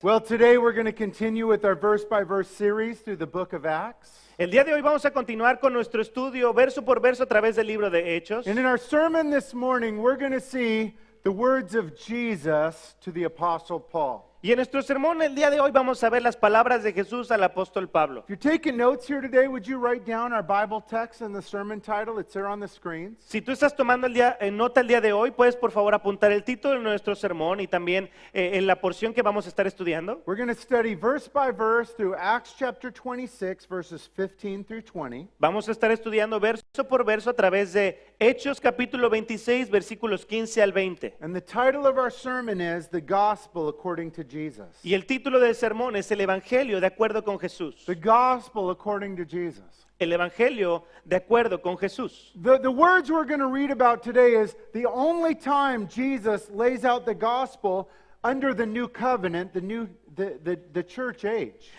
Well, today we're going to continue with our verse-by-verse series through the book of Acts. El día de hoy vamos a continuar con nuestro estudio verso por verso a través del libro de Hechos. And in our sermon this morning, we're going to see the words of Jesus to the Apostle Paul. Y en nuestro sermón el día de hoy vamos a ver las palabras de Jesús al apóstol Pablo. If you're taking notes here today, would you write down our Bible text and the sermon title? It's there on the screens. Si tú estás tomando nota el día de hoy, puedes por favor apuntar el título de nuestro sermón y también en la porción que vamos a estar estudiando. We're going to study verse by verse through Acts chapter 26, verses 15 through 20. Vamos a estar estudiando verso por verso a través de Hechos capítulo 26, versículos 15 al 20. And the title of our sermon is The Gospel According to Jesus. Y el título del sermón es el Evangelio de acuerdo con Jesús. The Gospel According to Jesus. El Evangelio de acuerdo con Jesús. The words we're going to read about today is the only time Jesus lays out the gospel under the new covenant, the church age.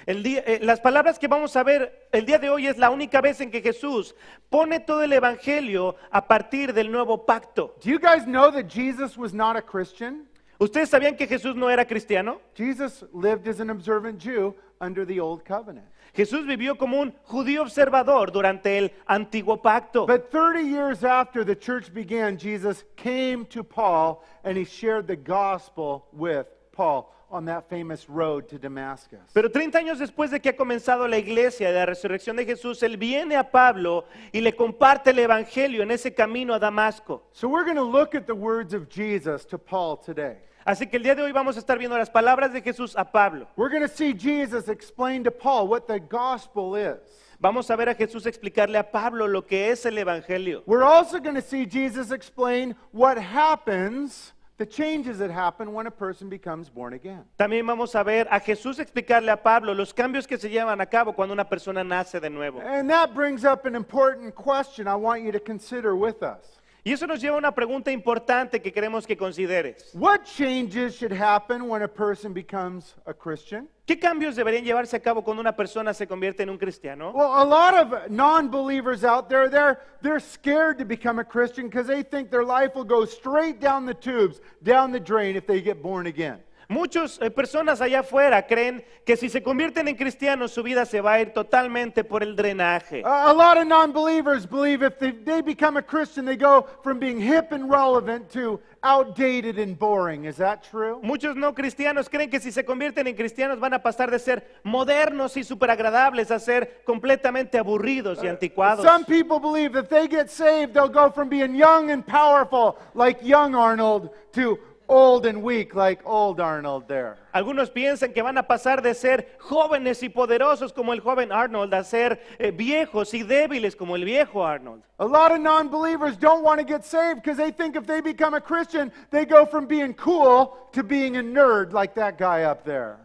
Las palabras que vamos a ver el día de hoy es la única vez en que Jesús pone todo el Evangelio a partir del nuevo pacto. Do you guys know that Jesus was not a Christian? ¿Ustedes sabían que Jesús no era cristiano? Jesus lived as an observant Jew under the old covenant. Jesús vivió como un judío observador durante el antiguo pacto. But 30 years after the church began, Jesus came to Paul and he shared the gospel with Paul on that famous road to Damascus. Pero 30 años después de que ha comenzado la iglesia de la resurrección de Jesús, Él viene a Pablo y le comparte el evangelio en ese camino a Damasco. So we're going to look at the words of Jesus to Paul today. Así que el día de hoy vamos a estar viendo las palabras de Jesús a Pablo. We're going to see Jesus explain to Paul what the gospel is. Vamos a ver a Jesús explicarle a Pablo lo que es el evangelio. We're also going to see Jesus explain what happens, the changes that happen when a person becomes born again. También vamos a ver a Jesús explicarle a Pablo los cambios que se llevan a cabo cuando una persona nace de nuevo. And that brings up an important question I want you to consider with us. Y eso nos lleva a una pregunta importante que queremos que consideres. What changes should happen when a person becomes a Christian? ¿Qué cambios deberían llevarse a cabo cuando una persona se convierte en un cristiano? Well, a lot of non-believers out there, they're scared to become a Christian because they think their life will go straight down the tubes, down the drain if they get born again. Muchas personas allá afuera creen que si se convierten en cristianos su vida se va a ir totalmente por el drenaje. A lot of non-believers believe if they become a Christian, they go from being hip and relevant to outdated and boring. Is that true? Muchos no cristianos creen que si se convierten en cristianos van a pasar de ser modernos y súper agradables a ser completamente aburridos y anticuados. Some people believe if they get saved, they'll go from being young and powerful like young Arnold to old and weak like old Arnold there. Algunos piensan que van a pasar de ser jóvenes y poderosos como el joven Arnold a ser viejos y débiles como el viejo Arnold. A lot of non-believers don't want to get saved because they think if they become a Christian, they go from being cool to being a nerd like that guy up there.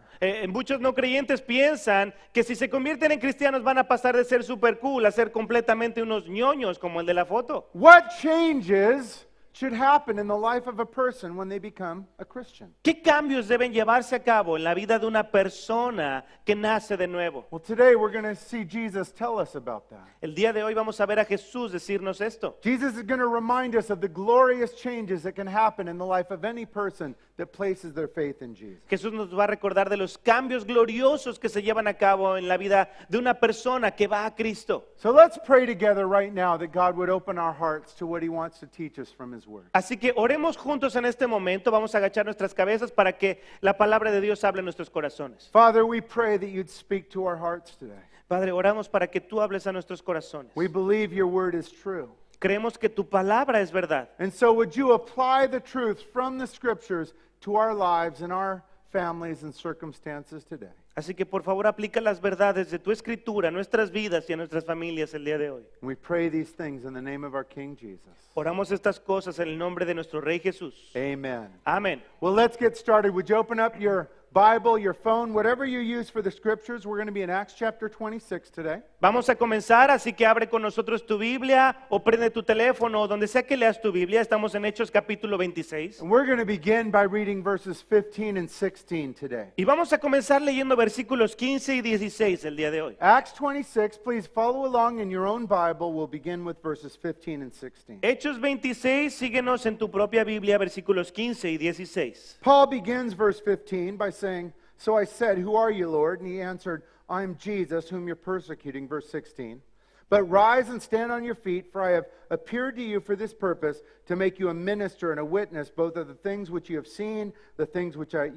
Muchos no creyentes piensan que si se convierten en cristianos van a pasar de ser super cool a ser completamente unos ñoños como el de la foto. What changes should happen in the life of a person when they become a Christian? ¿Qué cambios deben llevarse a cabo en la vida de una persona que nace de nuevo? Well, today we're going to see Jesus tell us about that. El día de hoy vamos a ver a Jesús decirnos esto. Jesus is going to remind us of the glorious changes that can happen in the life of any person that places their faith in Jesus. Jesús nos va a recordar de los cambios gloriosos que se llevan a cabo en la vida de una persona que va a Cristo. So let's pray together right now that God would open our hearts to what He wants to teach us from His Word. Así que oremos juntos en este momento, vamos a agachar nuestras cabezas para que la palabra de Dios hable en nuestros corazones. Father, we pray that you'd speak to our hearts today. Padre, oramos para que tú hables a nuestros corazones. We believe your Word is true. Creemos que tu palabra es verdad. And so would you apply the truth from the Scriptures to our lives and our families and circumstances today? Así que por favor aplica las verdades de tu escritura a nuestras vidas y a nuestras familias el día de hoy. We pray these things in the name of our King Jesus. Oramos estas cosas en el nombre de nuestro Rey Jesús. Amen. Amén. Well, let's get started. Would you open up your Bible, your phone, whatever you use for the Scriptures? We're going to be in Acts chapter 26 today. Vamos a comenzar, así que abre con nosotros tu Biblia o prende tu teléfono, donde sea que leas tu Biblia. Estamos en Hechos capítulo 26. And we're going to begin by reading verses 15 and 16 today. Y vamos a comenzar leyendo versículos 15 y 16 el día de hoy. Acts 26, please follow along in your own Bible. We'll begin with verses 15 and 16. Hechos 26, síguenos en tu propia Biblia, versículos 15 y 16. Paul begins verse 15 by saying, So I said, Who are you, Lord? And he answered, I am Jesus, whom you're persecuting. Verse 16. But rise and stand on your feet, for I have appeared to you for this purpose, to make you a minister and a witness, both of the things which you have seen, the things which I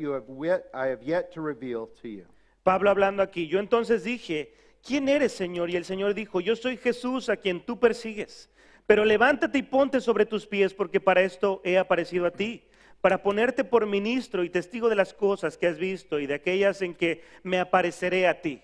have yet to reveal to you. Pablo hablando aquí, yo entonces dije, ¿quién eres, Señor? Y el Señor dijo, yo soy Jesús a quien tú persigues. Pero levántate y ponte sobre tus pies, porque para esto he aparecido a ti, para ponerte por ministro y testigo de las cosas que has visto y de aquellas en que me apareceré a ti.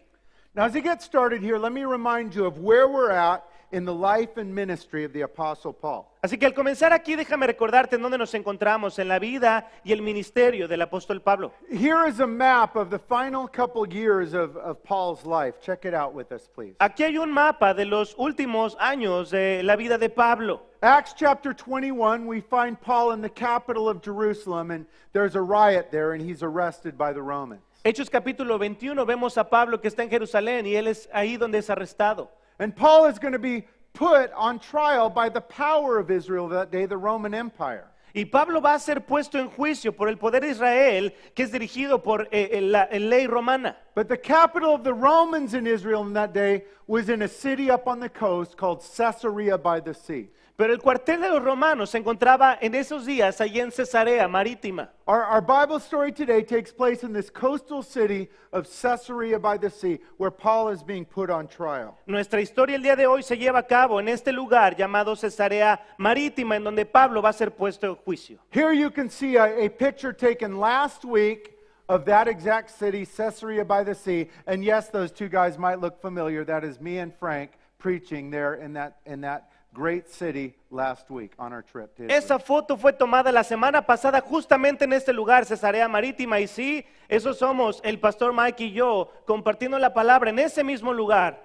Now, as we get started here, let me remind you of where we're at in the life and ministry of the Apostle Paul. Así que al comenzar aquí, déjame recordarte en dónde nos encontramos en la vida y el ministerio del apóstol Pablo. Here is a map of the final couple years of Paul's life. Check it out with us, please. Aquí hay un mapa de los últimos años de la vida de Pablo. Acts chapter 21, we find Paul in the capital of Jerusalem, and there's a riot there, and he's arrested by the Romans. Hechos capítulo 21, vemos a Pablo que está en Jerusalén y él es ahí donde es arrestado. And Paul is going to be put on trial by the power of Israel that day, the Roman Empire. Y Pablo va a ser puesto en juicio por el poder de Israel, que es dirigido por la ley romana. But the capital of the Romans in Israel in that day was in a city up on the coast called Caesarea by the sea. Pero el cuartel de los romanos se encontraba en esos días allí en Cesarea Marítima. Our Bible story today takes place in this coastal city of Caesarea by the sea, where Paul is being put on trial. Nuestra historia el día de hoy se lleva a cabo en este lugar llamado Cesarea Marítima, en donde Pablo va a ser puesto en juicio. Here you can see a picture taken last week of that exact city, Caesarea by the sea. And yes, those two guys might look familiar. That is me and Frank preaching there in that great city last week on our trip to Israel. Esa foto fue tomada la semana pasada justamente en este lugar, Cesarea Marítima, y sí, esos somos el pastor Mike y yo compartiendo la palabra en ese mismo lugar.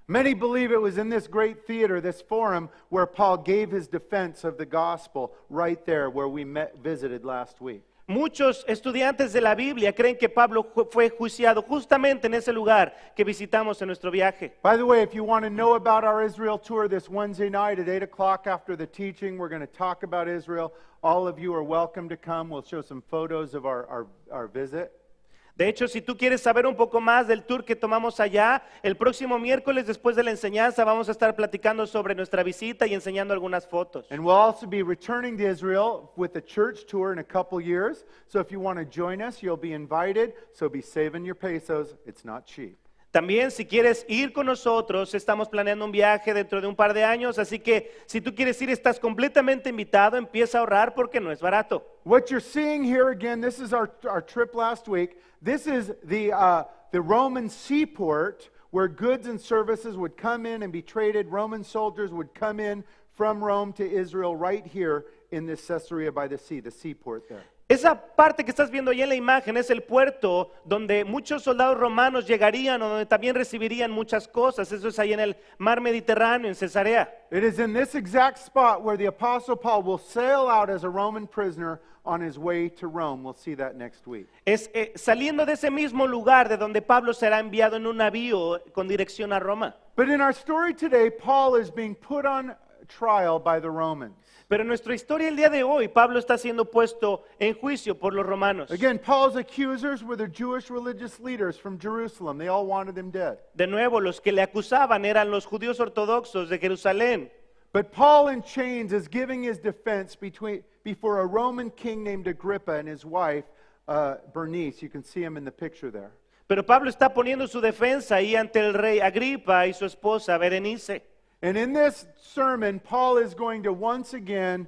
Many believe it was in this great theater, this forum, where Paul gave his defense of the gospel right there where we visited last week. Muchos estudiantes de la Biblia creen que Pablo fue juiciado justamente en ese lugar que visitamos en nuestro viaje. By the way, if you want to know about our Israel tour this Wednesday night at 8 o'clock after the teaching, we're going to talk about Israel. All of you are welcome to come. We'll show some photos of our visit. De hecho, si tú quieres saber un poco más del tour que tomamos allá, el próximo miércoles después de la enseñanza vamos a estar platicando sobre nuestra visita y enseñando algunas fotos. And we'll also be returning to Israel with a church tour in a couple years. So if you want to join us, you'll be invited. So be saving your pesos. It's not cheap. También si quieres ir con nosotros, estamos planeando un viaje dentro de un par de años, así que si tú quieres ir, estás completamente invitado, empieza a ahorrar porque no es barato. What you're seeing here again, this is our trip last week. This is the Roman seaport where goods and services would come in and be traded. Roman soldiers would come in from Rome to Israel right here in this Caesarea by the sea, the seaport there. Esa parte que estás viendo ahí en la imagen es el puerto donde muchos soldados romanos llegarían o donde también recibirían muchas cosas. Eso es ahí en el mar Mediterráneo, en Cesarea. It is in this exact spot where the Apostle Paul will sail out as a Roman prisoner on his way to Rome. We'll see that next week. Es saliendo de ese mismo lugar de donde Pablo será enviado en un navío con dirección a Roma. But in our story today, Paul is being put on trial by the Romans. Pero en nuestra historia el día de hoy, Pablo está siendo puesto en juicio por los romanos. Again, Paul's accusers were the Jewish religious leaders from Jerusalem. They all wanted him dead. De nuevo, los que le acusaban eran los judíos ortodoxos de Jerusalén. But Paul in chains is giving his defense before a Roman king named Agrippa and his wife, Bernice. You can see him in the picture there. Pero Pablo está poniendo su defensa ahí ante el rey Agripa y su esposa Berenice. And in this sermon, Paul is going to once again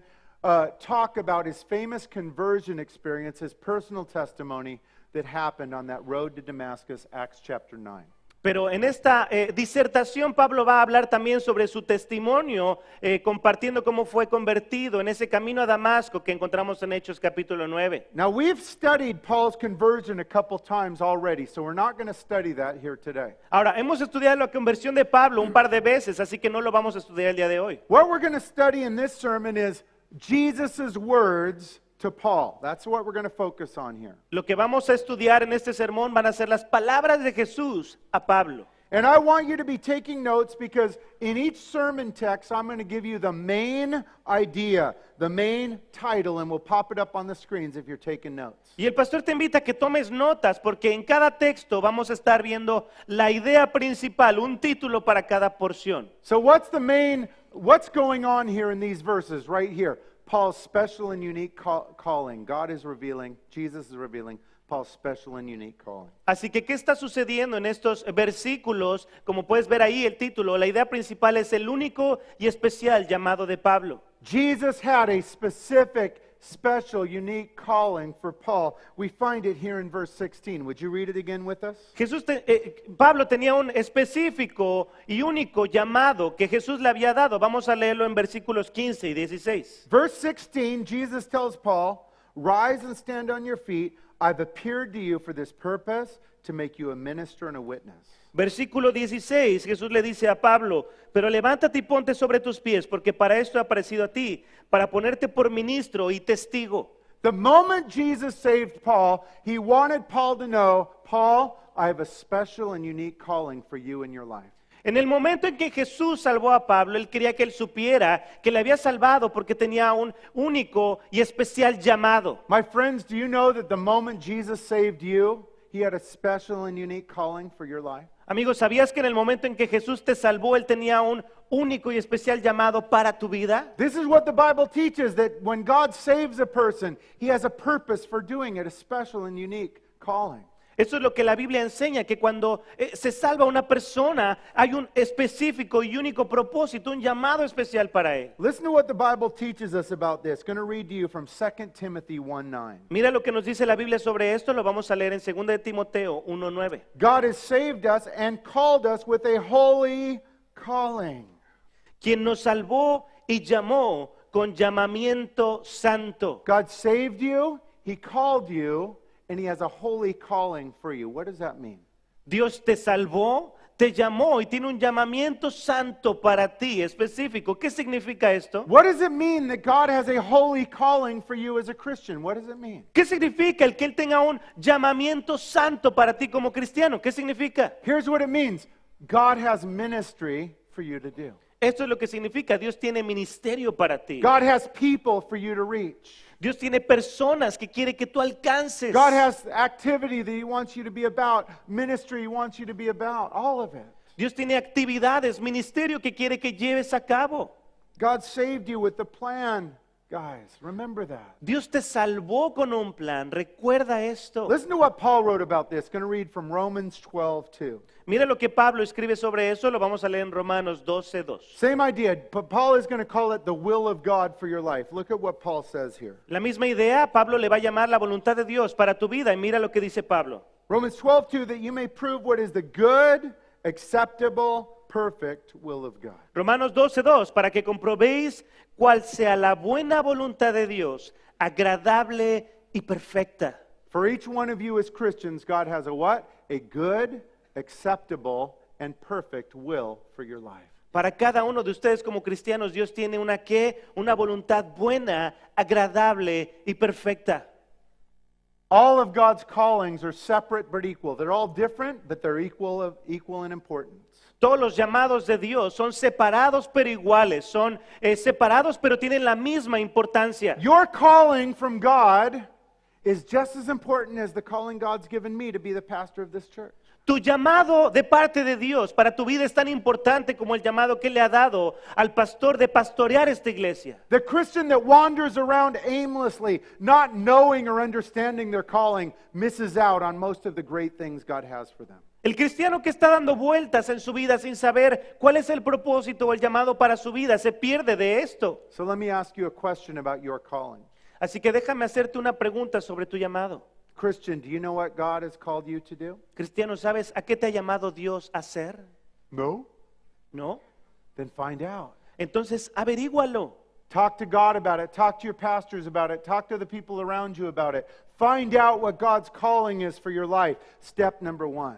talk about his famous conversion experience, his personal testimony that happened on that road to Damascus, Acts chapter 9. Pero en esta disertación Pablo va a hablar también sobre su testimonio, compartiendo cómo fue convertido en ese camino a Damasco que encontramos en Hechos capítulo 9. Now, we've studied Paul's conversion a couple times already, so we're not going to study that here today. Ahora, hemos estudiado la conversión de Pablo un par de veces, así que no lo vamos a estudiar el día de hoy. What we're going to study in this sermon is Jesus' words to Paul. That's what we're going to focus on here. Lo que vamos a estudiar en este sermón van a ser las palabras de Jesús a Pablo. And I want you to be taking notes because in each sermon text, I'm going to give you the main idea, the main title, and we'll pop it up on the screens if you're taking notes. Y el pastor te invita a que tomes notas porque en cada texto vamos a estar viendo la idea principal, un título para cada porción. So what's going on here in these verses right here? Paul's special and unique calling. God is revealing, Jesus is revealing Paul's special and unique calling. Así que, ¿qué está sucediendo en estos versículos? Como puedes ver ahí el título, la idea principal es el único y especial llamado de Pablo. Jesus had a specific, special, unique calling for Paul. We find it here in verse 16. Would you read it again with us? Pablo tenía un específico y único llamado que Jesús le había dado. Vamos a leerlo en versículos 15 y 16. Verse 16, Jesus tells Paul, "Rise and stand on your feet. I've appeared to you for this purpose, to make you a minister and a witness." Versículo 16, Jesús le dice a Pablo, pero levántate y ponte sobre tus pies, porque para esto he aparecido a ti, para ponerte por ministro y testigo. The moment Jesus saved Paul, he wanted Paul to know, Paul, I have a special and unique calling for you in your life. En el momento en que Jesús salvó a Pablo, él quería que él supiera que le había salvado porque tenía un único y especial llamado. My friends, do you know that the moment Jesus saved you, he had a special and unique calling for your life? Amigos, ¿sabías que en el momento en que Jesús te salvó, él tenía un único y especial llamado para tu vida? This is what the Bible teaches, that when God saves a person, he has a purpose for doing it, a special and unique calling. Eso es lo que la Biblia enseña, que cuando se salva una persona, hay un específico y único propósito, un llamado especial para él. Listen to what the Bible teaches us about this. Going to read to you from 2 Timothy 1:9. Mira lo que nos dice la Biblia sobre esto, lo vamos a leer en 2 de Timoteo 1:9. God has saved us and called us with a holy calling. Quien nos salvó y llamó con llamamiento santo. God saved you, he called you, and he has a holy calling for you. What does that mean? Dios te salvó, te llamó y tiene un llamamiento santo para ti específico. ¿Qué significa esto? What does it mean that God has a holy calling for you as a Christian? What does it mean? ¿Qué significa el que Él tenga un llamamiento santo para ti como cristiano? ¿Qué significa? Here's what it means. God has ministry for you to do. Esto es lo que significa. Dios tiene ministerio para ti. God has people for you to reach. Dios tiene personas que quiere que tú alcances. God has activity that he wants you to be about, ministry he wants you to be about, all of it. Dios tiene actividades, ministerio que quiere que lleves a cabo. God saved you with the plan, guys. Remember that. Dios te salvó con un plan. Recuerda esto. Listen to what Paul wrote about this. Going to read from Romans 12:2. Mira lo que Pablo escribe sobre eso, lo vamos a leer en Romanos 12:2. Same idea, but Paul is going to call it the will of God for your life. Look at what Paul says here. La misma idea, Pablo le va a llamar la voluntad de Dios para tu vida y mira lo que dice Pablo. Romans 12:2, that you may prove what is the good, acceptable, perfect will of God. Romanos 12:2, para que comprobéis cuál sea la buena voluntad de Dios, agradable y perfecta. For each one of you as Christians, God has a what? A good, acceptable, and perfect will for your life. Para cada uno de ustedes como cristianos, Dios tiene una una voluntad buena, agradable y perfecta. All of God's callings are separate but equal. They're all different, but they're equal in importance. Todos los llamados de Dios son separados pero iguales, son separados pero tienen la misma importancia. Your calling from God is just as important as the calling God's given me to be the pastor of this church. Tu llamado de parte de Dios para tu vida es tan importante como el llamado que le ha dado al pastor de pastorear esta iglesia. The Christian that wanders around aimlessly, not knowing or understanding their calling, misses out on most of the great things God has for them. El cristiano que está dando vueltas en su vida sin saber cuál es el propósito o el llamado para su vida, se pierde de esto. So let me ask you a question about your calling. Así que déjame hacerte una pregunta sobre tu llamado. Christian, do you know what God has called you to do? Cristiano, ¿sabes a qué te ha llamado Dios a hacer? No? ¿No? Then find out. Entonces, averígualo. Talk to God about it. Talk to your pastors about it. Talk to the people around you about it. Find out what God's calling is for your life. Step number 1.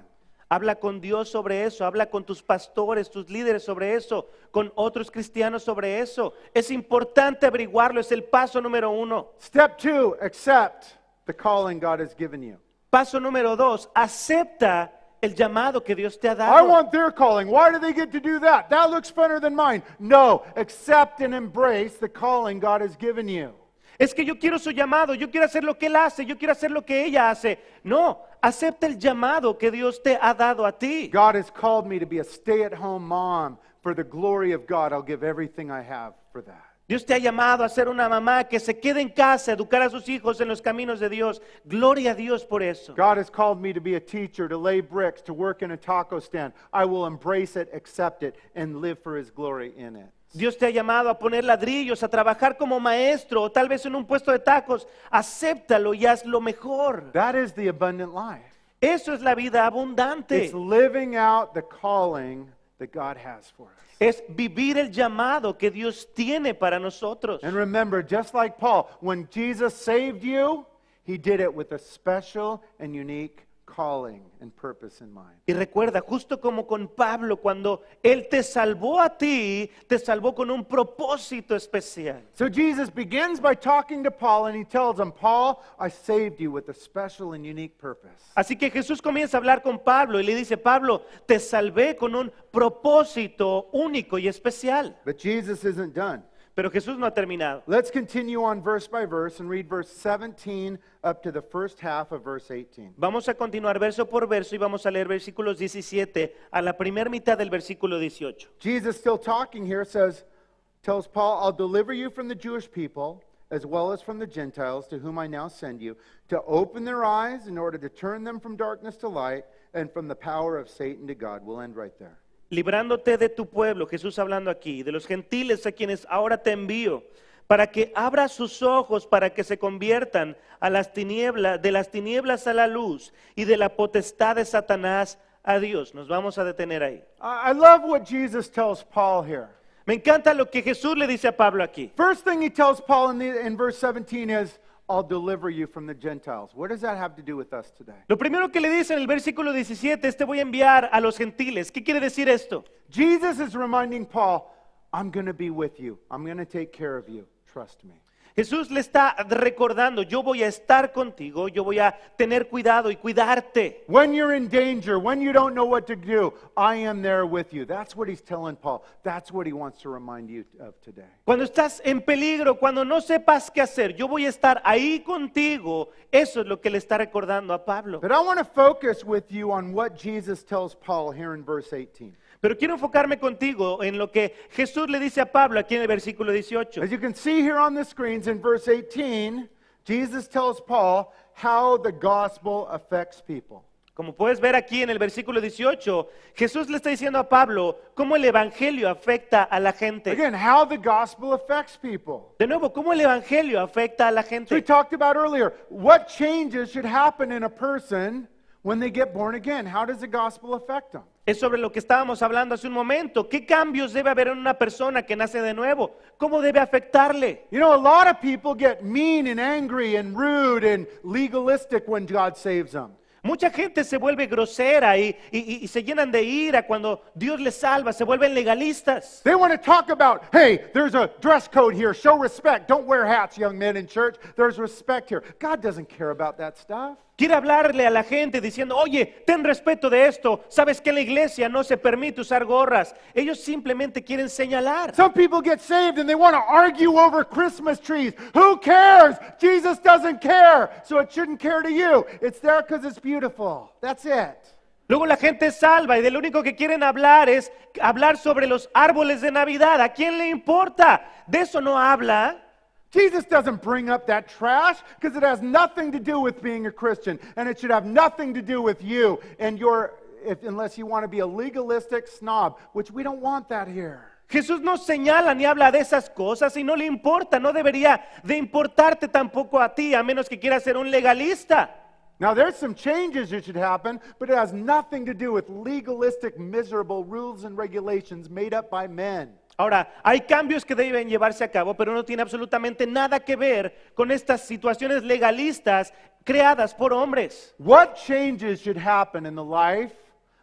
Habla con Dios sobre eso, habla con tus pastores, tus líderes sobre eso, con otros cristianos sobre eso. Es importante averiguarlo, es el paso número 1. Step 2, accept the calling God has given you. Paso número 2, acepta el llamado que Dios te ha I dado. want their calling. Why do they get to do that? That looks funner than mine. No, accept and embrace the calling God has given you. Es que yo quiero su llamado, yo quiero hacer lo que él hace, yo quiero hacer lo que ella hace. No, acepta el llamado que Dios te ha dado a ti. God has called me to be a stay-at-home mom. For the glory of God, I'll give everything I have for that. Dios te ha llamado a ser una mamá que se quede en casa, educar a sus hijos en los caminos de Dios. Gloria a Dios por eso. God has called me to be a teacher, to lay bricks, to work in a taco stand. I will embrace it, accept it, and live for His glory in it. Dios te ha llamado a poner ladrillos, a trabajar como maestro o tal vez en un puesto de tacos. Acéptalo y hazlo mejor. That is the abundant life. Eso es la vida abundante. It's living out the calling that God has for us. Es vivir el llamado que Dios tiene para nosotros. And remember, just like Paul, when Jesus saved you, He did it with a special and unique calling and purpose in mind. Y recuerda, justo como con Pablo, cuando Él te salvó a ti, te salvó con un propósito especial. So Jesus begins by talking to Paul and He tells him, Paul, I saved you with a special and unique purpose. Así que Jesús comienza a hablar con Pablo y le dice, Pablo, te salvé con un propósito único y especial. But Jesus isn't done. Pero Jesús no ha terminado. Let's continue on verse by verse and read verse 17 up to the first half of verse 18. Vamos a continuar verso por verso y vamos a leer versículos 17 a la primera mitad del versículo 18. Jesus, still talking here, tells Paul, I'll deliver you from the Jewish people as well as from the Gentiles to whom I now send you, to open their eyes in order to turn them from darkness to light and from the power of Satan to God. We'll end right there. Librándote de tu pueblo, Jesús hablando aquí, de los gentiles a quienes ahora te envío, para que abra sus ojos, para que se conviertan a las tinieblas, de las tinieblas a la luz y de la potestad de Satanás a Dios. Nos vamos a detener ahí. I love what Jesus tells Paul here. Me encanta lo que Jesús le dice a Pablo aquí. First thing He tells Paul in verse 17 is, I'll deliver you from the Gentiles. What does that have to do with us today? Lo primero que le dice en el versículo 17 es te voy a enviar a los gentiles. ¿Qué quiere decir esto? Jesus is reminding Paul, I'm going to be with you. I'm going to take care of you. Trust me. Jesús le está recordando, yo voy a estar contigo, yo voy a tener cuidado y cuidarte. When you're in danger, when you don't know what to do, I am there with you. That's what He's telling Paul. That's what He wants to remind you of today. Cuando estás en peligro, cuando no sepas qué hacer, yo voy a estar ahí contigo. Eso es lo que le está recordando a Pablo. But I want to focus with you on what Jesus tells Paul here in verse 18. Pero quiero enfocarme contigo en lo que Jesús le dice a Pablo aquí en el versículo 18. As you can see here on the screens in verse 18, Jesus tells Paul how the gospel affects people. Como puedes ver aquí en el versículo 18, Jesús le está diciendo a Pablo cómo el evangelio afecta a la gente. Again, how the gospel affects people. De nuevo, cómo el evangelio afecta a la So we gente. talked about earlier, what changes should happen in a person when they get born again? How does the gospel affect them? Es sobre lo que estábamos hablando hace un momento. ¿Qué cambios debe haber en una persona que nace de nuevo? ¿Cómo debe afectarle? You know, a lot of people get mean and angry and rude and legalistic when God saves them. Mucha gente se vuelve grosera y se llenan de ira cuando Dios les salva, se vuelven legalistas. They want to talk about, hey, there's a dress code here. Show respect. Don't wear hats, young men in church. There's respect here. God doesn't care about that stuff. Quiere hablarle a la gente diciendo, oye, ten respeto de esto. Sabes que en la iglesia no se permite usar gorras. Ellos simplemente quieren señalar. Some people get saved and they want to argue over Christmas trees. Who cares? Jesus doesn't care, so it shouldn't care to you. It's there because it's beautiful. That's it. Luego la gente es salva y de lo único que quieren hablar es hablar sobre los árboles de Navidad. ¿A quién le importa? De eso no habla. Jesus doesn't bring up that trash because it has nothing to do with being a Christian, and it should have nothing to do with you and unless you want to be a legalistic snob, which we don't want that here. Jesús no señala ni habla de esas cosas y no le importa, no debería de importarte tampoco a ti, a menos que quieras ser un legalista. Now, there's some changes that should happen, but it has nothing to do with legalistic, miserable rules and regulations made up by men. Ahora, hay cambios que deben llevarse a cabo, pero no tiene absolutamente nada que ver con estas situaciones legalistas creadas por hombres. What changes should happen in the life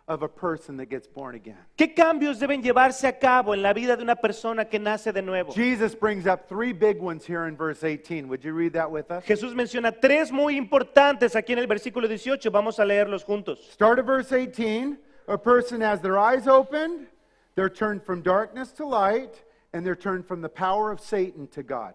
of a person that gets born again? ¿Qué cambios deben llevarse a cabo en la vida de una persona que nace de nuevo? Jesus brings up three big ones here in verse 18. Would you read that with us? Jesús menciona tres muy importantes aquí en el versículo 18. Vamos a leerlos juntos. Start at verse 18. A person has their eyes opened, they're turned from darkness to light, and they're turned from the power of Satan to God.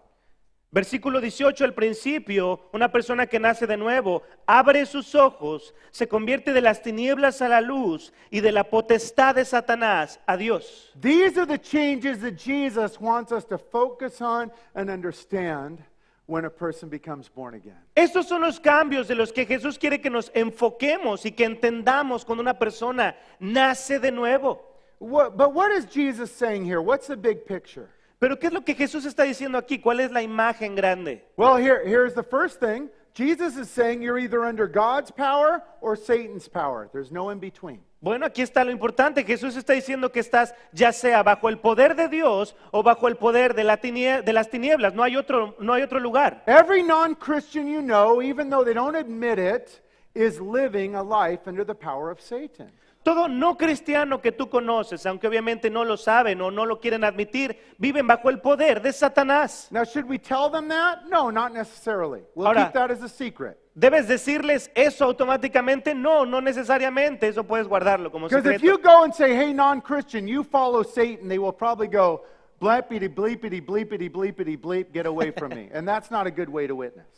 Versículo 18, al principio, una persona que nace de nuevo, abre sus ojos, se convierte de las tinieblas a la luz y de la potestad de Satanás a Dios. These are the changes that Jesus wants us to focus on and understand when a person becomes born again. Estos son los cambios de los que Jesús quiere que nos enfoquemos y que entendamos cuando una persona nace de nuevo. But what is Jesus saying here? What's the big picture? Pero ¿qué es lo que Jesús está diciendo aquí? ¿Cuál es la imagen grande? Well, here's the first thing. Jesus is saying you're either under God's power or Satan's power. There's no in between. Bueno, aquí está lo importante. Jesús está diciendo que estás ya sea bajo el poder de Dios o bajo el poder de las tinieblas. No hay otro lugar. Every non-Christian you know, even though they don't admit it, is living a life under the power of Satan. Todo no cristiano que tú conoces, aunque obviamente no lo saben o no lo quieren admitir, viven bajo el poder de Satanás. Now, should we tell them that? No, not necessarily. We'll Ahora, keep that as a secret. ¿Debes decirles eso automáticamente? No, no necesariamente. Eso puedes guardarlo como Because if secreto. you go and say, hey, non-Christian, you follow Satan, they will probably go, bleepity, bleepity, bleepity, bleepity, bleep, get away from me. And that's not a good way to witness.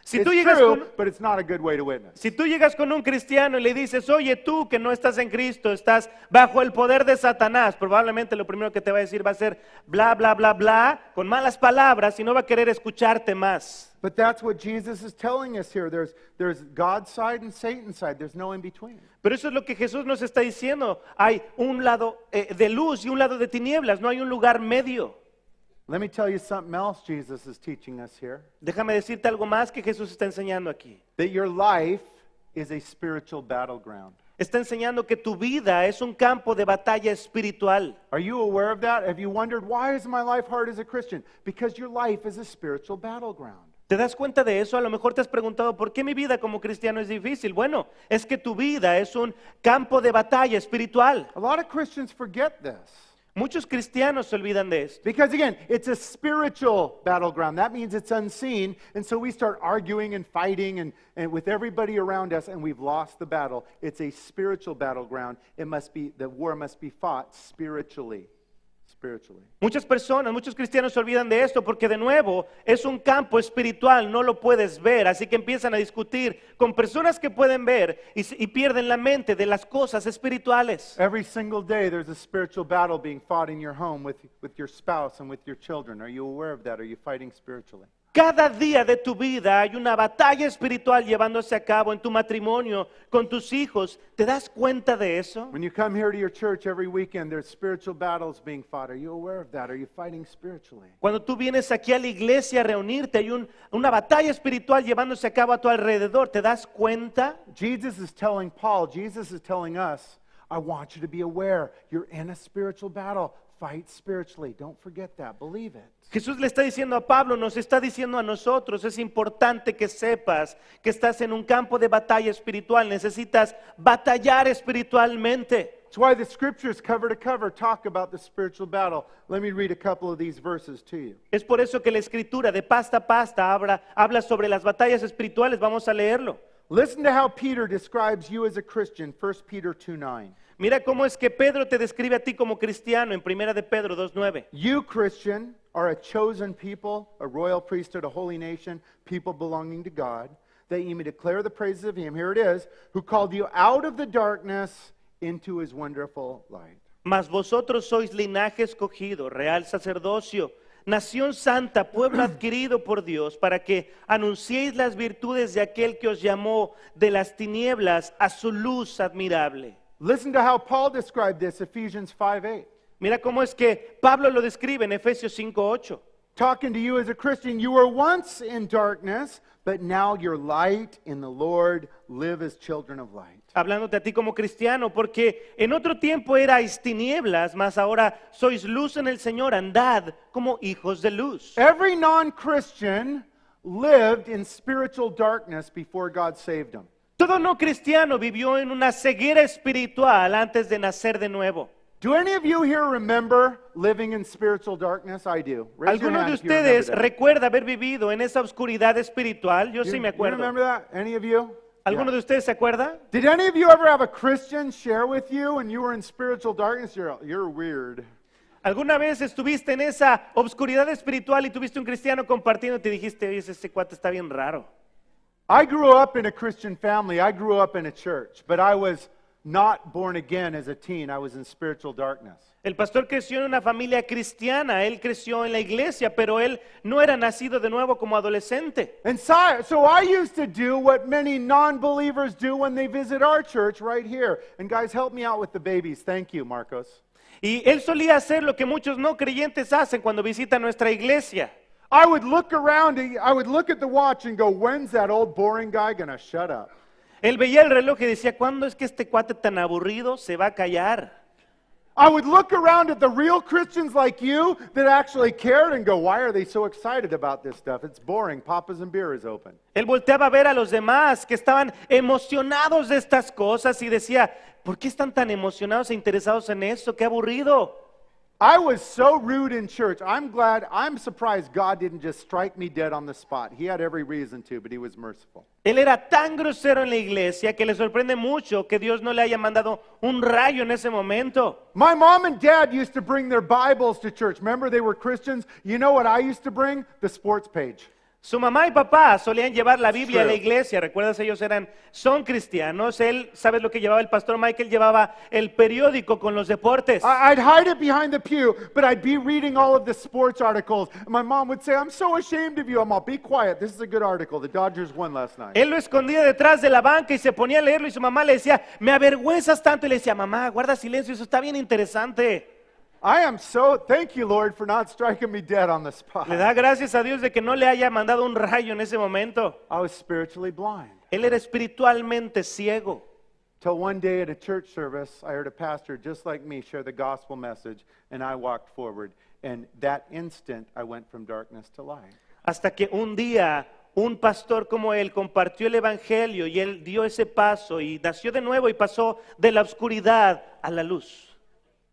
Si It's tú llegas true, con- but it's not a good way to witness. Si tú llegas con un cristiano y le dices, oye, tú que no estás en Cristo, estás bajo el poder de Satanás, probablemente lo primero que te va a decir va a ser bla, bla, bla, bla, con malas palabras y no va a querer escucharte más. But that's what Jesus is telling us here. There's God's side and Satan's side. There's no in between. Pero eso es lo que Jesús nos está diciendo. Hay un lado de luz y un lado de tinieblas, no hay un lugar medio. Let me tell you something else Jesus is teaching us here. Déjame decirte algo más que Jesús está enseñando aquí. That your life is a spiritual battleground. Está enseñando que tu vida es un campo de batalla espiritual. Are you aware of that? Have you wondered, why is my life hard as a Christian? Because your life is a spiritual battleground. ¿Te das cuenta de eso? A lo mejor te has preguntado, ¿por qué mi vida como cristiano es difícil? Bueno, es que tu vida es un campo de batalla espiritual. A lot of Christians forget this. Muchos cristianos se olvidan de esto. Because again, it's a spiritual battleground. That means it's unseen. And so we start arguing and fighting and with everybody around us, and we've lost the battle. It's a spiritual battleground. The war must be fought spiritually. Muchas personas, muchos cristianos se olvidan de esto porque de nuevo es un campo espiritual, no lo puedes ver, así que empiezan a discutir con personas que pueden ver y pierden la mente de las cosas espirituales. Every single day there's a spiritual battle being fought in your home with your spouse and with your children. Are you aware of that? Are you fighting spiritually? Cada día de tu vida hay una batalla espiritual llevándose a cabo en tu matrimonio, con tus hijos. ¿Te das cuenta de eso? When you come here to your church every weekend, there's spiritual battles being fought. Are you aware of that? Are you fighting spiritually? Cuando tú vienes aquí a la iglesia a reunirte, hay una batalla espiritual llevándose a cabo a tu alrededor. ¿Te das cuenta? Jesus is telling us, I want you to be aware. You're in a spiritual battle. Fight spiritually. Don't forget that. Believe it. Jesús le está diciendo a Pablo, nos está diciendo a nosotros, es importante que sepas que estás en un campo de batalla espiritual, necesitas batallar espiritualmente. That's why the scriptures cover to cover talk about the spiritual battle. Let me read a couple of these verses to you. Es por eso que la escritura de pasta a pasta habla sobre las batallas espirituales, vamos a leerlo. Listen to how Peter describes you as a Christian, 1 Peter 2:9. Mira cómo es que Pedro te describe a ti como cristiano en 1 de Pedro 2:9. You, Christian, are a chosen people, a royal priesthood, a holy nation, people belonging to God, that you may declare the praises of him, here it is, who called you out of the darkness into his wonderful light. Mas vosotros sois linaje escogido, real sacerdocio, nación santa, pueblo adquirido por Dios, para que anunciéis las virtudes de aquel que os llamó de las tinieblas a su luz admirable. Listen to how Paul described this, Ephesians 5:8. Mira cómo es que Pablo lo describe en Efesios 5:8. Talking to you as a Christian, you were once in darkness, but now you're light in the Lord. Live as children of light. Hablándote a ti como cristiano, porque en otro tiempo erais tinieblas, mas ahora sois luz en el Señor, andad como hijos de luz. Every non-Christian lived in spiritual darkness before God saved them. Todo no cristiano vivió en una ceguera espiritual antes de nacer de nuevo. Do any of you here remember living in spiritual darkness? I do. Raise your ¿Alguno hand de if you remember ustedes that. recuerda haber vivido en esa oscuridad espiritual? Yo sí You me acuerdo. remember that? Any of you? ¿Alguno de ustedes se acuerda? Did any of you ever have a Christian share with you and you were in spiritual darkness? You're weird. ¿Alguna vez estuviste en esa obscuridad espiritual y tuviste un cristiano compartiendo y te dijiste, oye, ese cuate está bien raro? I grew up in a Christian family. I grew up in a church, but I was not born again as a teen. I was in spiritual darkness. El pastor creció en una familia cristiana, él creció en la iglesia, pero él no era nacido de nuevo como adolescente. And so I used to do what many non-believers do when they visit our church right here. And guys, help me out with the babies. Thank you, Marcos. Y él solía hacer lo que muchos no creyentes hacen cuando visitan nuestra iglesia. I would look around, I would look at the watch and go, when's that old boring guy gonna shut up? Él veía el reloj y decía, ¿cuándo es que este cuate tan aburrido se va a callar? I would look around at the real Christians like you that actually cared and go, why are they so excited about this stuff? It's boring. Papa's and beer is open. Él volteaba a ver a los demás que estaban emocionados de estas cosas y decía, ¿por qué están tan emocionados e interesados en esto? ¡Qué aburrido! I was so rude in church. I'm surprised God didn't just strike me dead on the spot. He had every reason to, but he was merciful. Él era tan grosero en la iglesia que le sorprende mucho que Dios no le haya mandado un rayo en ese momento. My mom and dad used to bring their Bibles to church. Remember, they were Christians. You know what I used to bring? The sports page. Su mamá y papá solían llevar la Biblia a la True. iglesia. ¿Recuerdas? Ellos son cristianos. Él, ¿sabes lo que llevaba el pastor Michael? Llevaba el periódico con los deportes. I'd hide it behind the pew, but I'd be reading all of the sports articles. And my mom would say, I'm so ashamed of you. I'm all, be quiet. This is a good article. The Dodgers won last night. Él lo escondía detrás de la banca y se ponía a leerlo y su mamá le decía, me avergüenzas tanto. Y le decía, mamá, guarda silencio, eso está bien interesante. Thank you, Lord, for not striking me dead on the spot. Le da gracias a Dios de que no le haya mandado un rayo en ese momento. I was spiritually blind. Él era espiritualmente ciego. Till one day at a church service, I heard a pastor just like me share the gospel message, and I walked forward. And that instant, I went from darkness to light. Hasta que un día un pastor como él compartió el evangelio y él dio ese paso y nació de nuevo y pasó de la oscuridad a la luz.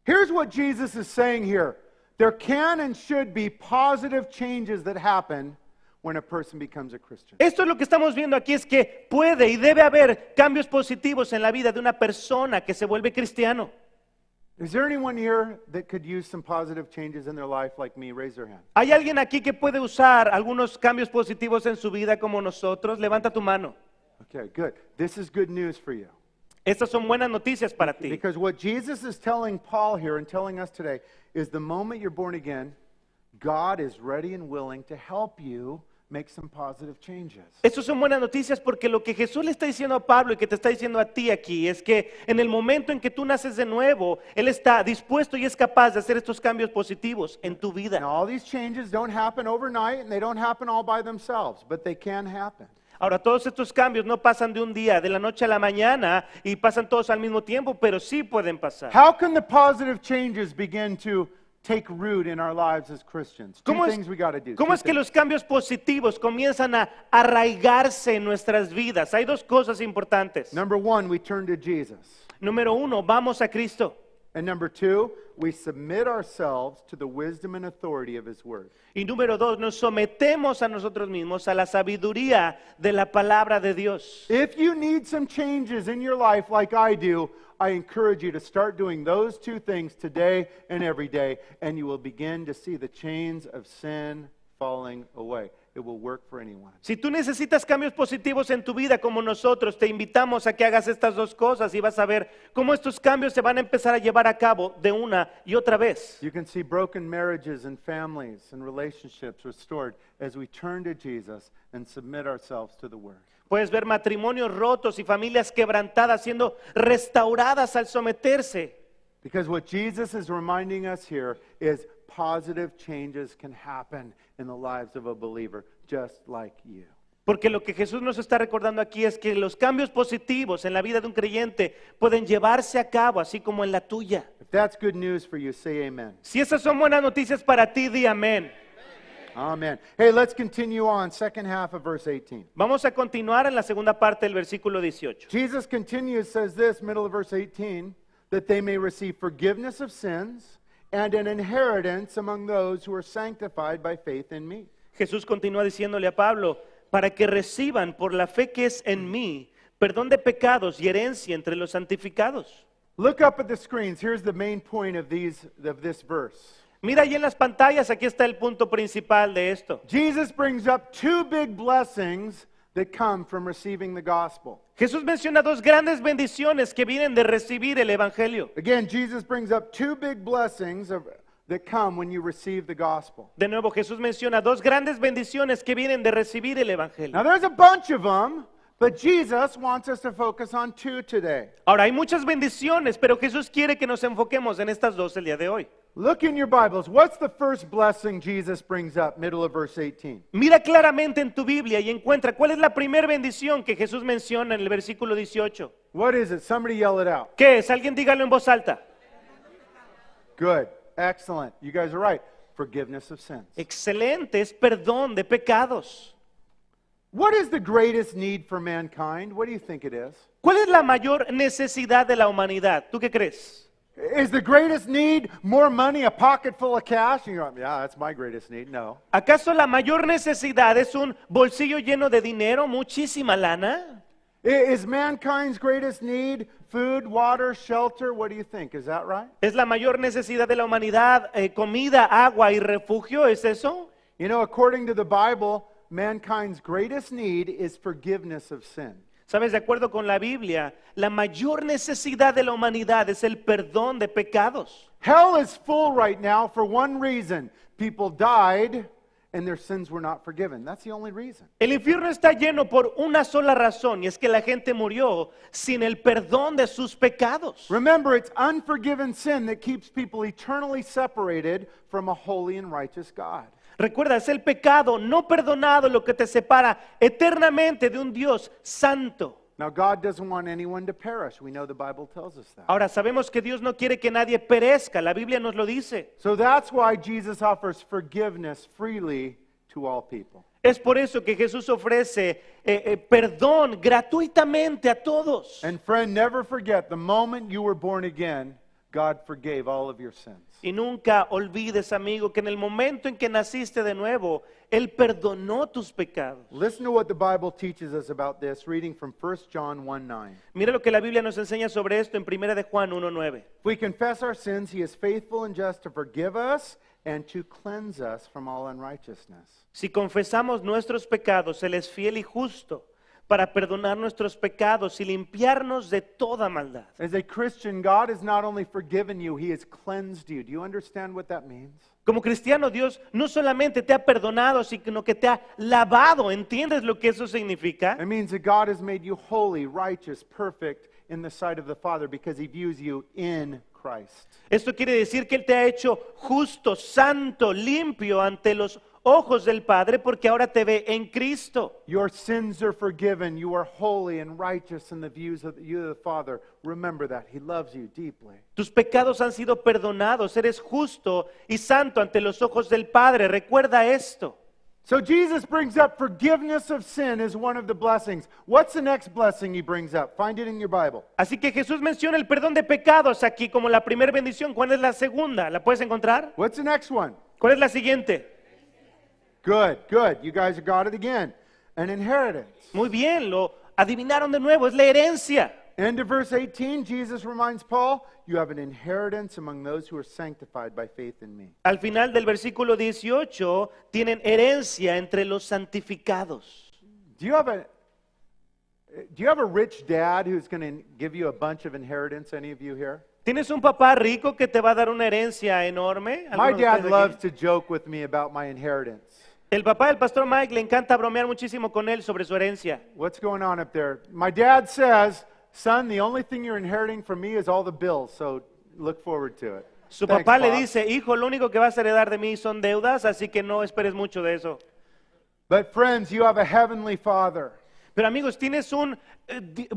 Here's what Jesus is saying here. There can and should be positive changes that happen when a person becomes a Christian. Esto es lo que estamos viendo aquí, es que puede y debe haber cambios positivos en la vida de una persona que se vuelve cristiano. Is there anyone here that could use some positive changes in their life like me? Raise their hand. ¿Hay alguien aquí que puede usar algunos cambios positivos en su vida como nosotros? Levanta tu mano. Okay, good. This is good news for you. Estas son buenas noticias para ti. Because what Jesus is telling Paul here and telling us today is the moment you're born again, God is ready and willing to help you make some positive changes. Estas son buenas noticias porque lo que Jesús le está diciendo a Pablo y que te está diciendo a ti aquí es que en el momento en que tú naces de nuevo, Él está dispuesto y es capaz de hacer estos cambios positivos en tu Now, vida. all these changes don't happen overnight and they don't happen all by themselves, but they can happen. Ahora, todos estos cambios no pasan de un día, de la noche a la mañana y pasan todos al mismo tiempo, pero sí pueden pasar. How can the positive changes begin to take root in our lives as Christians? Two ¿Cómo things we got to do. cómo Two es que things. los cambios positivos comienzan a arraigarse en nuestras vidas? Hay dos cosas importantes. Number one, we turn to Jesus. Número uno, vamos a Cristo. And number two, we submit ourselves to the wisdom and authority of His Word. Y número dos, nos sometemos a nosotros mismos a la sabiduría de la palabra de Dios. If you need some changes in your life like I do, I encourage you to start doing those two things today and every day, and you will begin to see the chains of sin falling away. It will work for anyone. Si tú necesitas cambios positivos en tu vida como nosotros, te invitamos a que hagas estas dos cosas y vas a ver cómo estos cambios se van a empezar a llevar a cabo de una y otra vez. You can see broken marriages and families and relationships restored as we turn to Jesus and submit ourselves to the Word. Puedes ver matrimonios rotos y familias quebrantadas siendo restauradas al someterse. Because what Jesus is reminding us here is positive changes can happen in the lives of a believer just like you. Porque lo que Jesús nos está recordando aquí es que los cambios positivos en la vida de un creyente pueden llevarse a cabo, así como en la tuya. If that's good news for you, say amen. Si esas son buenas noticias para ti, di amén. Amen. Hey, let's continue on, second half of verse 18. Vamos a continuar en la segunda parte del versículo 18. Jesus continues, says this, middle of verse 18, that they may receive forgiveness of sins and an inheritance among those who are sanctified by faith in me. Jesús continúa diciéndole a Pablo, para que reciban por la fe que es en mí, perdón de pecados y herencia entre los santificados. Look up at the screens. Here's the main point of this verse. Mira ahí en las pantallas, aquí está el punto principal de esto. Jesus brings up two big blessings that come from receiving the gospel. Jesús menciona dos grandes bendiciones que vienen de recibir el Evangelio. Again, Jesus brings up two big blessings that come when you receive the gospel. De nuevo, Jesús menciona dos grandes bendiciones que vienen de recibir el Evangelio. Now, there's a bunch of them, but Jesus wants us to focus on two today. Ahora, hay muchas bendiciones, pero Jesús quiere que nos enfoquemos en estas dos el día de hoy. Look in your Bibles. What's the first blessing Jesus brings up, middle of verse 18? Mira claramente en tu Biblia y encuentra cuál es la primera bendición que Jesús menciona en el versículo 18. What is it? Somebody yell it out. ¿Qué es? Alguien dígalo en voz alta. Good. Excellent. You guys are right. Forgiveness of sins. Excelente, es perdón de pecados. What is the greatest need for mankind? What do you think it is? ¿Cuál es la mayor necesidad de la humanidad? ¿Tú qué crees? Is the greatest need more money, a pocket full of cash? And you're like, yeah, that's my greatest need. No. ¿Acaso la mayor necesidad es un bolsillo lleno de dinero, muchísima lana? Is mankind's greatest need food, water, shelter? What do you think? Is that right? ¿Es la mayor necesidad de la humanidad comida, agua y refugio? ¿Es eso? You know, according to the Bible, mankind's greatest need is forgiveness of sin. ¿Sabes? De acuerdo con la Biblia, la mayor necesidad de la humanidad es el perdón de pecados. Hell is full right now for one reason. People died and their sins were not forgiven. That's the only reason. El infierno está lleno por una sola razón, y es que la gente murió sin el perdón de sus pecados. Remember, it's unforgiven sin that keeps people eternally separated from a holy and righteous God. Recuerda, es el pecado no perdonado lo que te separa eternamente de un Dios santo. Now, God doesn't want anyone to perish. We know the Bible tells us that. Ahora, sabemos que Dios no quiere que nadie perezca, la Biblia nos lo dice. So that's why Jesus offers forgiveness freely to all people. Es por eso que Jesús ofrece perdón gratuitamente a todos. And friend, never forget, the moment you were born again, God forgave all of your sins. Y nunca olvides, amigo, que en el momento en que naciste de nuevo, Él perdonó tus pecados. Listen to what the Bible teaches us about this, reading from 1 John 1:9. Mira lo que la Biblia nos enseña sobre esto en 1 de Juan 1:9. If we confess our sins, he is faithful and just to forgive us and to cleanse us from all unrighteousness. Si confesamos nuestros pecados, Él es fiel y justo para perdonar nuestros pecados y limpiarnos de toda maldad. As a Christian, God has not only forgiven you, he has cleansed you. Do you understand what that means? Como cristiano, Dios no solamente te ha perdonado, sino que te ha lavado. ¿Entiendes lo que eso significa? It means that God has made you holy, righteous, perfect in the sight of the Father because he views you in Christ. Esto quiere decir que Él te ha hecho justo, santo, limpio ante los ojos del Padre porque ahora te ve en Cristo. Your sins are forgiven. You are holy and righteous in the views of the Father. Remember that. He loves you deeply. Tus pecados han sido perdonados. Eres justo y santo ante los ojos del Padre. Recuerda esto. So Jesus brings up forgiveness of sin as one of the blessings. What's the next blessing he brings up? Find it in your Bible. Así que Jesús menciona el perdón de pecados aquí como la primera bendición. ¿Cuál es la segunda? ¿La puedes encontrar? What's the next one? ¿Cuál es la siguiente? Good, good. You guys got it again. An inheritance. Muy bien, lo adivinaron de nuevo. Es la herencia. End of verse 18, Jesus reminds Paul, you have an inheritance among those who are sanctified by faith in me. Al final del versículo 18, tienen herencia entre los santificados. Do you have a rich dad who's going to give you a bunch of inheritance? Any of you here? ¿Tienes un papá rico que te va a dar una herencia enorme? My ¿Alguno de dad ustedes loves aquí? to joke with me about my inheritance. El papá del pastor Mike le encanta bromear muchísimo con él sobre su herencia. What's going on up there? My dad says, son, the only thing you're inheriting from me is all the bills, so look forward to it. Su Thanks, papá le Pop. dice, hijo, lo único que vas a heredar de mí son deudas, así que no esperes mucho de eso. But friends, you have a heavenly Father Pero amigos, tienes un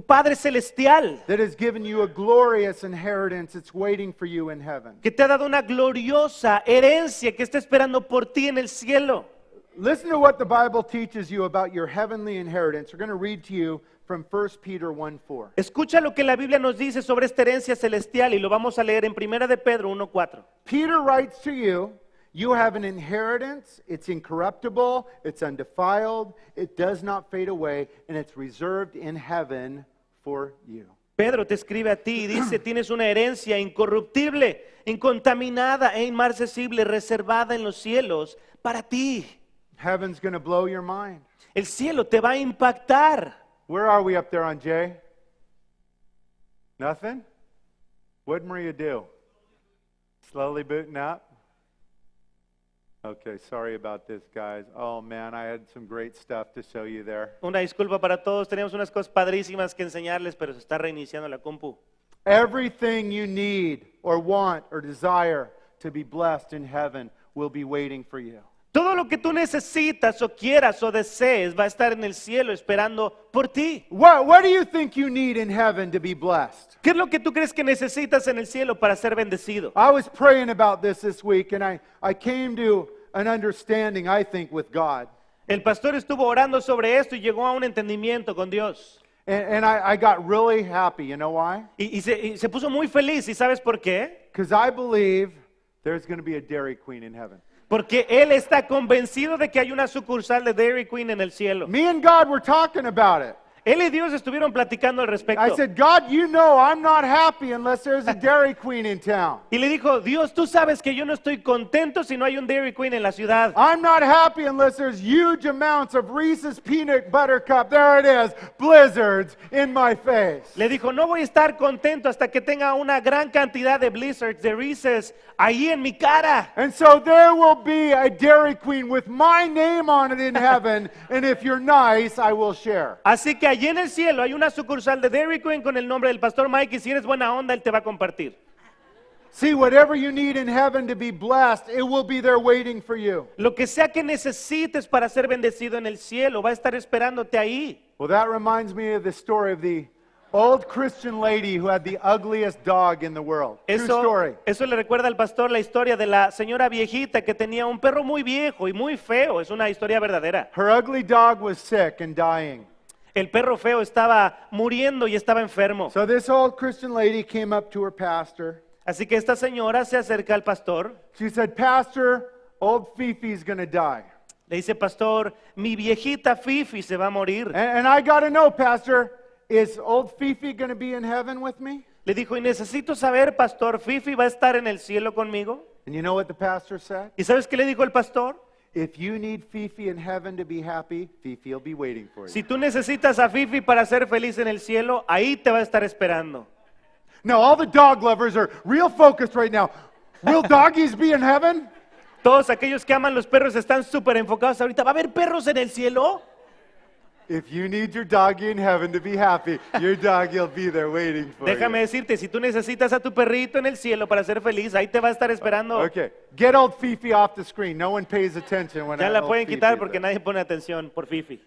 Padre celestial that has given you a glorious inheritance. It's waiting for you in heaven. que te ha dado una gloriosa herencia que está esperando por ti en el cielo. Listen to what the Bible teaches you about your heavenly inheritance. We're going to read to you from 1 Peter 1:4. Escucha lo que la Biblia nos dice sobre esta herencia celestial y lo vamos a leer en 1 de Pedro 1:4. Peter writes to you, you have an inheritance, it's incorruptible, it's undefiled, it does not fade away, and it's reserved in heaven for you. Pedro te escribe a ti y dice, tienes una herencia incorruptible, incontaminada e inmarcesible, reservada en los cielos para ti. Heaven's going to blow your mind. El cielo te va a impactar. Where are we up there on Jay? Nothing? What'd Maria do? Slowly booting up? Okay, sorry about this, guys. Oh, man, I had some great stuff to show you there. Una disculpa para todos, teníamos unas cosas padrísimas que enseñarles, pero se está reiniciando la compu. Everything you need or want or desire to be blessed in heaven will be waiting for you. Todo lo que tú necesitas o quieras o desees va a estar en el cielo esperando por ti. What do you think you need in heaven to be blessed? ¿Qué es lo que tú crees que necesitas en el cielo para ser bendecido? I was praying about this week, and I came to an understanding, I think, with God. El pastor estuvo orando sobre esto y llegó a un entendimiento con Dios. And I got really happy. You know why? Y se puso muy feliz. ¿Y sabes por qué? Because I believe there's going to be a Dairy Queen in heaven. Porque él está convencido de que hay una sucursal de Dairy Queen en el cielo. Me and God were talking about it. Él y Dios estuvieron platicando al respecto. I said, God, you know I'm not happy unless there's a Dairy Queen in town. Y le dijo, Dios, tú sabes que yo no estoy contento si no hay un Dairy Queen en la ciudad. I'm not happy unless there's huge amounts of Reese's Peanut Butter Cup. There it is, blizzards in my face. Le dijo, no voy a estar contento hasta que tenga una gran cantidad de blizzards, de Reese's, ahí en mi cara. And so there will be a Dairy Queen with my name on it in heaven, and if you're nice, I will share. Así que allí en el cielo hay una sucursal de Dairy Queen con el nombre del pastor Mike y si eres buena onda, él te va a compartir. See, whatever you need in heaven to be blessed, it will be there waiting for you. Lo que sea que necesites para ser bendecido en el cielo va a estar esperándote ahí. Well, that reminds me of the story of the old Christian lady who had the ugliest dog in the world. True story. Eso le recuerda al pastor la historia de la señora viejita que tenía un perro muy viejo y muy feo. Es una historia verdadera. Her ugly dog was sick and dying. El perro feo estaba muriendo y estaba enfermo. So this old Christian lady came up to her pastor. Así que esta señora se acerca al pastor. She said, Pastor, old Fifi's going to die. Le dice, pastor, mi viejita Fifi se va a morir. And I got to know, Pastor, is old Fifi going to be in heaven with me? Le dijo, y necesito saber, pastor, Fifi va a estar en el cielo conmigo. And you know what the pastor said? ¿Y sabes qué le dijo el pastor? If you need Fifi in heaven to be happy, Fifi will be waiting for you. Si tú necesitas a Fifi para ser feliz en el cielo, ahí te va a estar esperando. Now, all the dog lovers are real focused right now. Will doggies be in heaven? Todos aquellos que aman los perros están súper enfocados ahorita. ¿Va a haber perros en el cielo? If you need your doggy in heaven to be happy, your doggy will be there waiting for Déjame you. decirte, si tú necesitas a tu perrito en el cielo para ser feliz, ahí te va a estar esperando. Okay, get old Fifi off the screen. No one pays attention when Ya that la old pueden Fifi's quitar porque there. nadie pone atención por Fifi.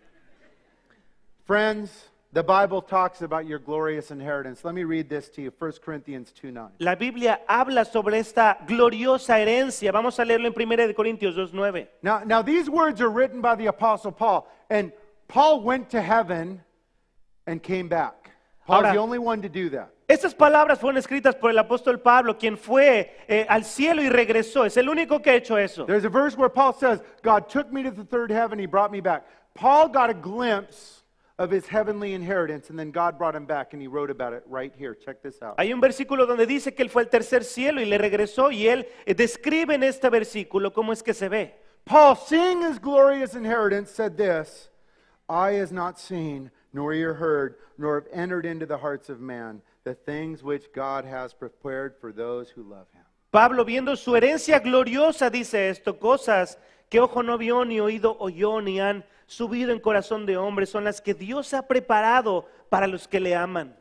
Friends, the Bible talks about your glorious inheritance. Let me read this to you, 1 Corinthians 2:9. La Biblia habla sobre esta gloriosa herencia. Vamos a leerlo en 1 de Corintios 2:9. Now these words are written by the Apostle Paul, and Paul went to heaven and came back. Paul's Ahora- the only one to do that. Estas palabras fueron escritas por el apóstol Pablo, quien fue al cielo y regresó. Es el único que ha hecho eso. There's a verse where Paul says, God took me to the third heaven, he brought me back. Paul got a glimpse of his heavenly inheritance, and then God brought him back, and he wrote about it right here. Check this out. Hay un versículo donde dice que él fue al tercer cielo y le regresó y él describe en este versículo cómo es que se ve. Paul, seeing his glorious inheritance, said this, Eye has not seen, nor ear heard, nor have entered into the hearts of man, the things which God has prepared for those who love him. Pablo, viendo su herencia gloriosa, dice esto, cosas que ojo no vio, ni oído oyó, ni han subido en corazón de hombre, son las que Dios ha preparado para los que le aman.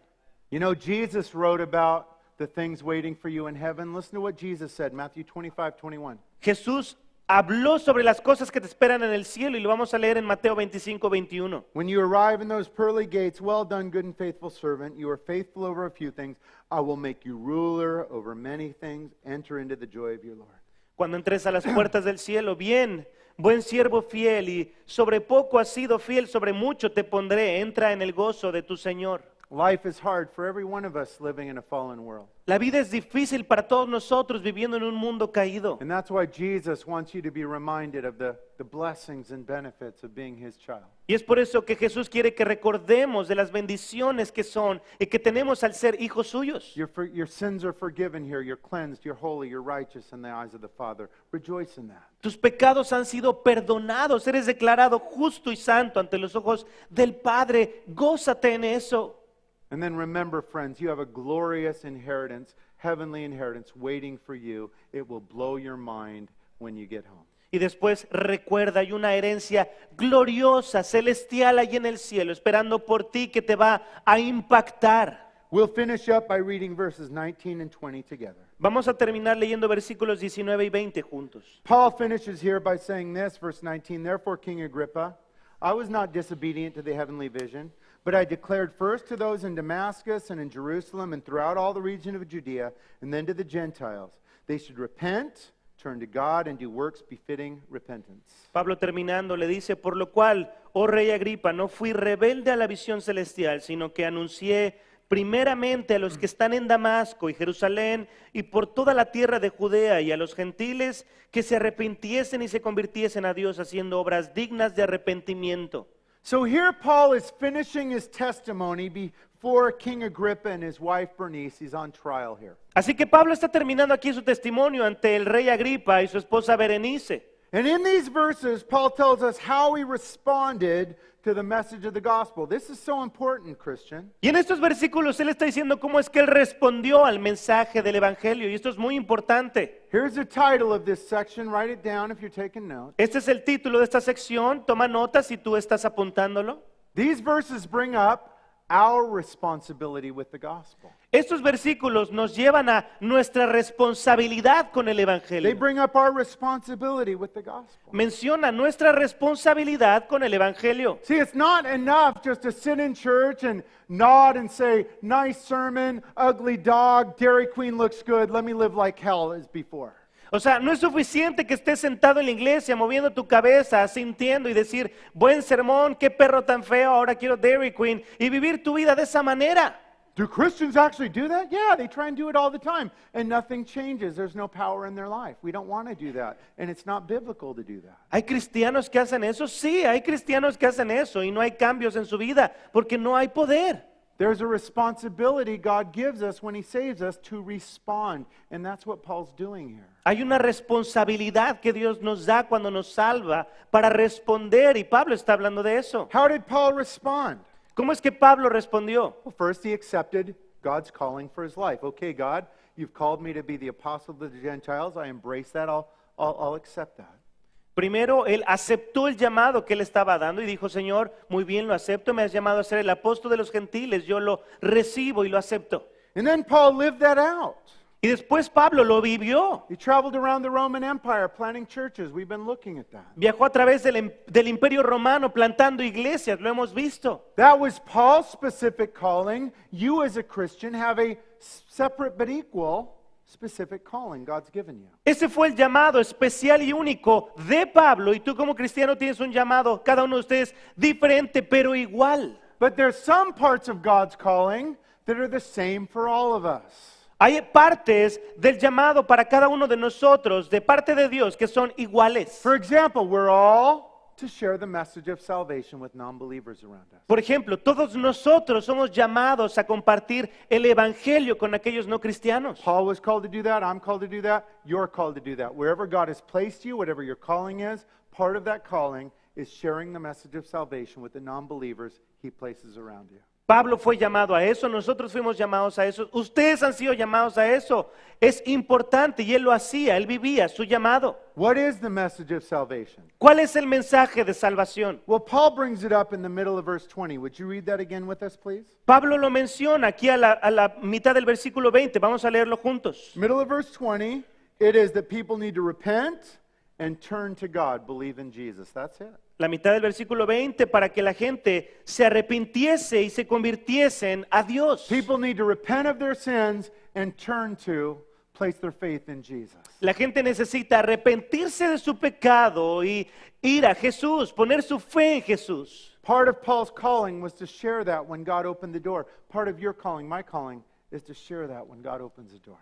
You know, Jesus wrote about the things waiting for you in heaven. Listen to what Jesus said, Matthew 25:21. Jesús habló sobre las cosas que te esperan en el cielo y lo vamos a leer en Mateo 25:21. When you arrive in those pearly gates, well done, good and faithful servant. You are faithful over a few things. I will make you ruler over many things. Enter into the joy of your Lord. Cuando entres a las puertas del cielo, bien, buen siervo fiel, y sobre poco has sido fiel, sobre mucho te pondré, entra en el gozo de tu Señor. Life is hard for every one of us living in a fallen world. La vida es difícil para todos nosotros viviendo en un mundo caído. And that's why Jesus wants you to be reminded of the blessings and benefits of being his child. Y es por eso que Jesús quiere que recordemos de las bendiciones que son y que tenemos al ser hijos suyos. Your sins are forgiven here. You're cleansed. You're holy. You're righteous in the eyes of the Father. Rejoice in that. Tus pecados han sido perdonados, eres declarado justo y santo ante los ojos del Padre. Gózate en eso. And then remember, friends, you have a glorious inheritance, heavenly inheritance waiting for you. It will blow your mind when you get home. Y después recuerda, hay una herencia gloriosa, celestial ahí en el cielo, esperando por ti, que te va a impactar. We'll finish up by reading verses 19 and 20 together. Vamos a terminar leyendo versículos 19 y 20 juntos. Paul finishes here by saying this, verse 19, "Therefore, King Agrippa, I was not disobedient to the heavenly vision, but I declared first to those in Damascus and in Jerusalem and throughout all the region of Judea, and then to the Gentiles. They should repent, turn to God, and do works befitting repentance." Pablo terminando le dice, por lo cual, oh rey Agripa, no fui rebelde a la visión celestial, sino que anuncié primeramente a los que están en Damasco y Jerusalén y por toda la tierra de Judea y a los gentiles que se arrepintiesen y se convirtiesen a Dios haciendo obras dignas de arrepentimiento. So here Paul is finishing his testimony before King Agrippa and his wife Bernice. He's on trial here. Así que Pablo está terminando aquí su testimonio ante el rey Agripa y su esposa Berenice. And in these verses, Paul tells us how he responded to the message of the gospel. This is so important, Christian. Y en estos versículos él está diciendo cómo es que él respondió al mensaje del evangelio, y esto es muy importante. Here's the title of this section. Write it down if you're taking notes. Este es el título de esta sección, toma notas si tú estás apuntándolo. These verses bring up our responsibility with the gospel. Estos versículos nos llevan a nuestra responsabilidad con el They evangelio. bring up our responsibility with the gospel. Menciona nuestra responsabilidad con el evangelio. See, it's not enough just to sit in church and nod and say, "Nice sermon, ugly dog, Dairy Queen looks good, let me live like hell," as before. O sea, no es suficiente que estés sentado en la iglesia moviendo tu cabeza, asintiendo y decir, buen sermón, qué perro tan feo, ahora quiero Dairy Queen, y vivir tu vida de esa manera. Do Christians actually do that? Yeah, they try and do it all the time, and nothing changes. There's no power in their life. We don't want to do that, and it's not biblical to do that. ¿Hay cristianos que hacen eso? Sí, hay cristianos que hacen eso y no hay cambios en su vida porque no hay poder. There's a responsibility God gives us when he saves us to respond, and that's what Paul's doing here. Hay una responsabilidad que Dios nos da cuando nos salva para responder, y Pablo está hablando de eso. How did Paul respond? ¿Cómo es que Pablo respondió? Well, first he accepted God's calling for his life. Okay, God, you've called me to be the apostle of the Gentiles. I embrace that. I'll accept that. Primero, él aceptó el llamado que él estaba dando y dijo, Señor, muy bien, lo acepto, me has llamado a ser el apóstol de los gentiles, yo lo recibo y lo acepto. And then Paul lived that out. Y después Pablo lo vivió. He traveled around the Roman Empire planting churches. We've been looking at that. Viajó a través del imperio romano plantando iglesias, lo hemos visto. That was Paul's specific calling. You as a Christian have a separate but equal specific calling God's given you. Ese fue el llamado especial y único de Pablo, y tú como cristiano tienes un llamado, cada uno de ustedes diferente pero igual. But there's some parts of God's calling that are the same for all of us. Hay partes del llamado para cada uno de nosotros, de parte de Dios, que son iguales. For example, we're all to share the message of salvation with non-believers around us. Por ejemplo, todos nosotros somos llamados a compartir el evangelio con aquellos no cristianos. Paul was called to do that. I'm called to do that. You're called to do that. Wherever God has placed you, whatever your calling is, part of that calling is sharing the message of salvation with the non-believers he places around you. Pablo fue llamado a eso, nosotros fuimos llamados a eso, ustedes han sido llamados a eso. Es importante y él lo hacía, él vivía su llamado. What is the message of salvation? ¿Cuál es el mensaje de salvación? Well, Paul brings it up in the middle of verse 20. Would you read that again with us, please? Pablo lo menciona aquí a la mitad del versículo 20, vamos a leerlo juntos. Middle of verse 20, it is that people need to repent and turn to God, believe in Jesus. That's it. La mitad del versículo 20, para que la gente se arrepintiese y se convirtiesen a Dios. People need to repent of their sins and turn to place their faith in Jesus. La gente necesita arrepentirse de su pecado y ir a Jesús, poner su fe en Jesús. Part of Paul's calling was to share that when God opened the door. Part of your calling, my calling, is to share that when God opens the door.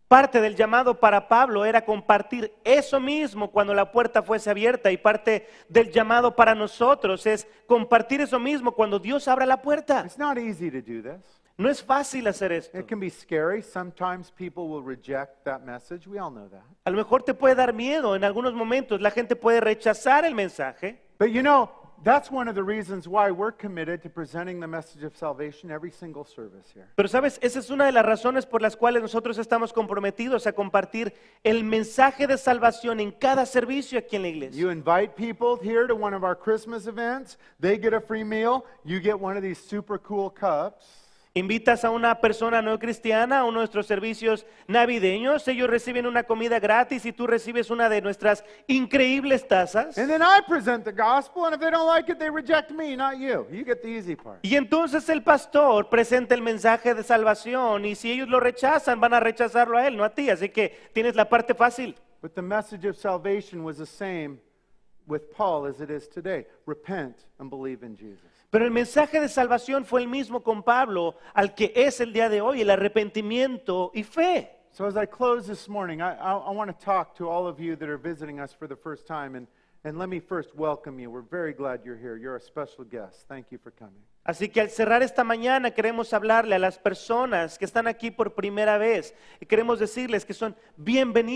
Parte del llamado para Pablo era compartir eso mismo cuando la puerta fuese abierta, y parte del llamado para nosotros es compartir eso mismo cuando Dios abra la puerta. It's not easy to do this. No es fácil hacer esto. It can be scary. Sometimes people will reject that message. We all know that. A lo mejor te puede dar miedo, en algunos momentos la gente puede rechazar el mensaje. But you know, that's one of the reasons why we're committed to presenting the message of salvation every single service here. Pero sabes, esa es una de las razones por las cuales nosotros estamos comprometidos a compartir el mensaje de salvación en cada servicio aquí en la iglesia. You invite people here to one of our Christmas events, they get a free meal, you get one of these super cool cups. Invitas a una persona no cristiana a uno de nuestros servicios navideños, ellos reciben una comida gratis y tú recibes una de nuestras increíbles tazas. And then I present the gospel, and if they don't like it, they reject me, not you. You get the easy part. Y entonces el pastor presenta el mensaje de salvación, y si ellos lo rechazan, van a rechazarlo a él, no a ti. Así que tienes la parte fácil. But the message of salvation was the same with Paul as it is today. Repent and believe in Jesus. Pero el mensaje de salvación fue el mismo con Pablo al que es el día de hoy, el arrepentimiento y fe. So as I close this morning, I want to talk to all of you that are visiting us for the first time, and let me first welcome you. We're very glad you're here. You're a special guest. Thank you for coming. Así que al cerrar esta mañana queremos hablarle a las personas que están aquí por primera vez y queremos decirles que son bienvenidos.